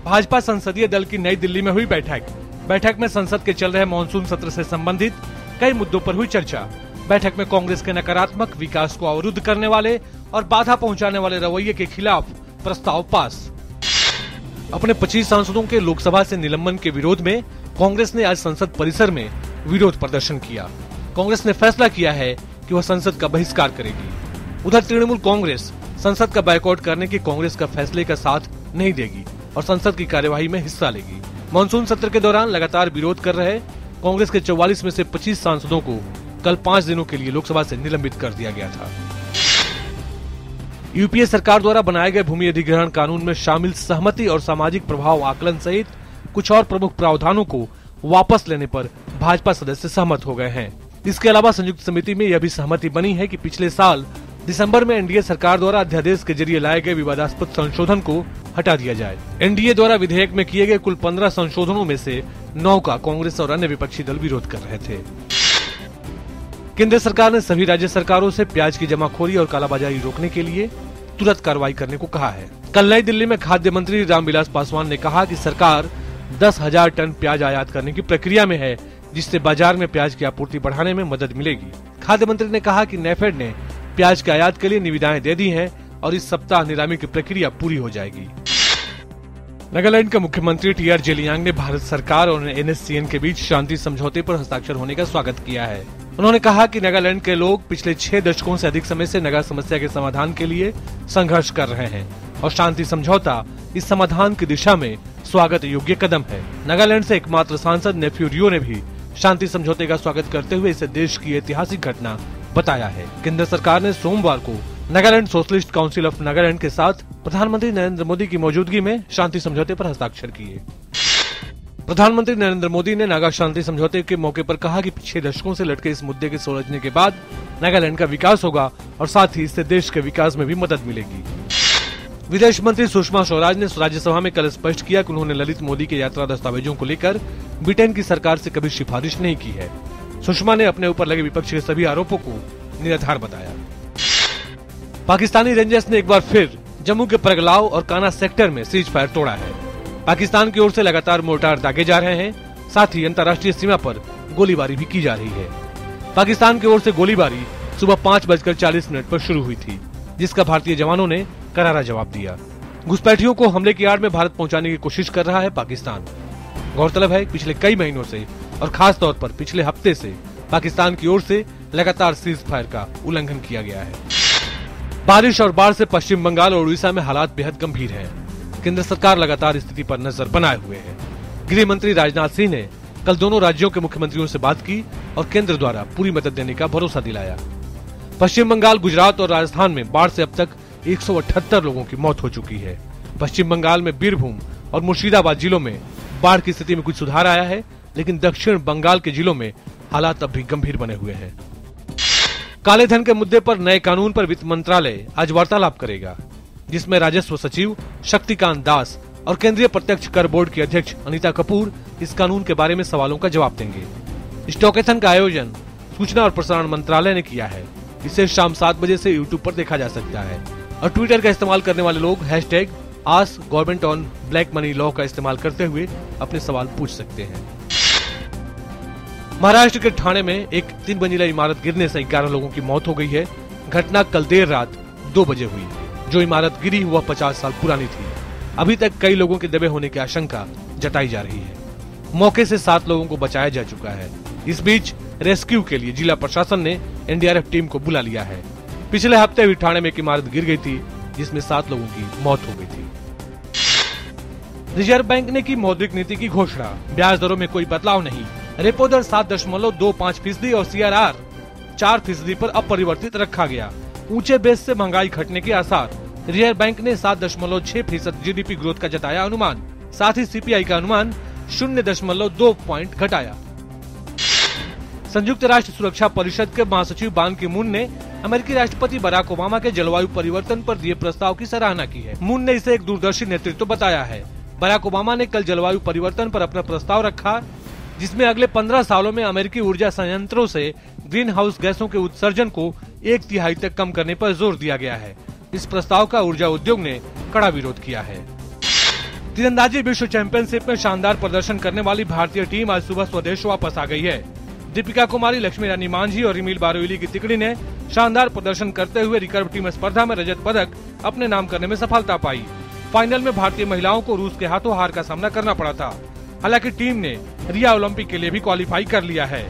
भाजपा संसदीय दल की नई दिल्ली में हुई बैठक में संसद के चल रहे मानसून सत्र से संबंधित कई मुद्दों पर हुई चर्चा। बैठक में कांग्रेस के नकारात्मक, विकास को अवरुद्ध करने वाले और बाधा पहुंचाने वाले रवैये के खिलाफ प्रस्ताव पास। अपने 25 सांसदों के लोकसभा से निलंबन के विरोध में कांग्रेस ने आज संसद परिसर में विरोध प्रदर्शन किया। कांग्रेस ने फैसला किया है कि वह संसद का बहिष्कार करेगी। उधर तृणमूल कांग्रेस संसद का बायकॉट करने के कांग्रेस का फैसले का साथ नहीं देगी और संसद की कार्यवाही में हिस्सा लेगी। मानसून सत्र के दौरान लगातार विरोध कर रहे कांग्रेस के 44 में से 25 सांसदों को कल 5 दिनों के लिए लोकसभा से निलंबित कर दिया गया था। यूपीए सरकार द्वारा बनाए गए भूमि अधिग्रहण कानून में शामिल सहमति और सामाजिक प्रभाव आकलन सहित कुछ और प्रमुख प्रावधानों को वापस लेने पर भाजपा सदस्य सहमत हो गए हैं। इसके अलावा संयुक्त समिति में यह भी सहमति बनी है कि पिछले साल दिसंबर में एनडीए सरकार द्वारा अध्यादेश के जरिए लाए गए विवादास्पद संशोधन को हटा दिया जाए। एनडीए द्वारा विधेयक में किए गए कुल 15 संशोधनों में से 9 का कांग्रेस और अन्य विपक्षी दल विरोध कर रहे थे। केंद्र सरकार ने सभी राज्य सरकारों से प्याज की जमाखोरी और कालाबाजारी रोकने के लिए तुरंत कार्रवाई करने को कहा है। कल नई दिल्ली में खाद्य मंत्री रामविलास पासवान ने कहा कि सरकार 10,000 टन प्याज आयात करने की प्रक्रिया में है, जिससे बाजार में प्याज की आपूर्ति बढ़ाने में मदद मिलेगी। खाद्य मंत्री ने कहा कि नेफेड ने प्याज के आयात के लिए निविदाएं दे दी हैं और इस सप्ताह नीलामी की प्रक्रिया पूरी हो जाएगी। नागालैंड के मुख्यमंत्री टी आर जेलियांग ने भारत सरकार और एनएससीएन के बीच शांति समझौते पर हस्ताक्षर होने का स्वागत किया है। उन्होंने कहा कि नागालैंड के लोग पिछले 6 दशकों से अधिक समय से नागा समस्या के समाधान के लिए संघर्ष कर रहे हैं और शांति समझौता इस समाधान की दिशा में स्वागत योग्य कदम है। नागालैंड से एकमात्र सांसद नेफ्यू रियो ने भी शांति समझौते का स्वागत करते हुए इसे देश की ऐतिहासिक घटना बताया है। केंद्र सरकार ने सोमवार को Nagaland socialist council of Nagaland के साथ प्रधानमंत्री नरेंद्र मोदी की मौजूदगी में शांति समझौते पर हस्ताक्षर किए। प्रधानमंत्री नरेंद्र मोदी ने नागा शांति समझौते के मौके पर कहा कि 6 दशकों से लटके इस मुद्दे के सुलझने के बाद नागालैंड का विकास होगा और साथ ही इससे देश के विकास में भी मदद मिलेगी। विदेश मंत्री सुषमा स्वराज ने राज्यसभा में कल स्पष्ट किया कि उन्होंने ललित मोदी के यात्रा दस्तावेजों को लेकर ब्रिटेन की सरकार से कभी सिफारिश नहीं की है। सुषमा ने अपने ऊपर लगे विपक्ष के सभी आरोपों को निराधार बताया। पाकिस्तानी रेंजर्स ने एक बार फिर जम्मू के परगलाव और काना सेक्टर में सीज फायर तोड़ा है। पाकिस्तान की ओर से लगातार मोर्टार दागे जा रहे हैं, साथ ही अंतर्राष्ट्रीय सीमा पर गोलीबारी भी की जा रही है। पाकिस्तान की ओर से गोलीबारी सुबह 5:40 पर शुरू हुई थी, जिसका भारतीय जवानों ने करारा जवाब दिया। घुसपैठियों को हमले की आड़ में भारत पहुंचाने की कोशिश कर रहा है पाकिस्तान। गौरतलब है पिछले कई महीनों से और खास तौर पर पिछले हफ्ते से पाकिस्तान की ओर से लगातार सीज फायर का उल्लंघन किया गया है। बारिश और बाढ़ से पश्चिम बंगाल और उड़ीसा में हालात बेहद गंभीर हैं। केंद्र सरकार लगातार स्थिति पर नजर बनाए हुए है। गृह मंत्री राजनाथ सिंह ने कल दोनों राज्यों के मुख्यमंत्रियों से बात की और केंद्र द्वारा पूरी मदद देने का भरोसा दिलाया। पश्चिम बंगाल, गुजरात और राजस्थान में बाढ़ से अब तक 178 लोगों की मौत हो चुकी है। पश्चिम बंगाल में बीरभूम और मुर्शिदाबाद जिलों में बाढ़ की स्थिति में कुछ सुधार आया है, लेकिन दक्षिण बंगाल के जिलों में हालात अब भी गंभीर बने हुए हैं। काले धन के मुद्दे पर नए कानून पर वित्त मंत्रालय आज वार्तालाप करेगा, जिसमें राजस्व सचिव शक्तिकांत दास और केंद्रीय प्रत्यक्ष कर बोर्ड की अध्यक्ष अनीता कपूर इस कानून के बारे में सवालों का जवाब देंगे। इस टॉकेथन का आयोजन सूचना और प्रसारण मंत्रालय ने किया है। इसे शाम 7 बजे से यूट्यूब पर देखा जा सकता है और ट्विटर का इस्तेमाल करने वाले लोग #AskGovernmentOnBlackMoneyLaw का इस्तेमाल करते हुए अपने सवाल पूछ सकते हैं। महाराष्ट्र के ठाणे में एक 3 मंजिला इमारत गिरने से 11 लोगों की मौत हो गई है। घटना कल देर रात 2 बजे हुई। जो इमारत गिरी वह 50 साल पुरानी थी। अभी तक कई लोगों के दबे होने की आशंका जताई जा रही है। मौके से 7 लोगों को बचाया जा चुका है। इस बीच रेस्क्यू के लिए जिला प्रशासन ने एनडीआरएफ टीम को बुला लिया है। पिछले हफ्ते भी ठाणे में एक इमारत गिर गई थी, जिसमें 7 लोगों की मौत हो गई थी। रिजर्व बैंक ने की मौद्रिक नीति की घोषणा। ब्याज दरों में कोई बदलाव नहीं। रेपो दर 7.25% और CRR 4% पर अपरिवर्तित रखा गया। ऊंचे बेस से महंगाई घटने के आसार। रिजर्व बैंक ने 7.6% GDP ग्रोथ का जताया अनुमान। साथ ही CPI का अनुमान 0.2 पॉइंट घटाया। संयुक्त राष्ट्र सुरक्षा परिषद के महासचिव बान की मून ने अमेरिकी राष्ट्रपति बराक ओबामा के जलवायु परिवर्तन पर दिए प्रस्ताव की सराहना की है। मून ने इसे एक दूरदर्शी नेतृत्व बताया है। बराक ओबामा ने कल जलवायु परिवर्तन पर अपना प्रस्ताव रखा, जिसमें अगले 15 सालों में अमेरिकी ऊर्जा संयंत्रों से ग्रीन हाउस गैसों के उत्सर्जन को 1/3 तक कम करने पर जोर दिया गया है। इस प्रस्ताव का ऊर्जा उद्योग ने कड़ा विरोध किया है। तीरंदाजी विश्व चैंपियनशिप में शानदार प्रदर्शन करने वाली भारतीय टीम आज सुबह स्वदेश वापस आ गई है। दीपिका कुमारी, लक्ष्मी रानी मांझी और रिमिल बारोइली की तिकड़ी ने शानदार प्रदर्शन करते हुए रिकर्व टीम स्पर्धा में रजत पदक अपने नाम करने में सफलता पाई। फाइनल में भारतीय महिलाओं को रूस के हाथों हार का सामना करना पड़ा था। हालांकि टीम ने रिया ओलंपिक के लिए भी क्वालिफाई कर लिया है।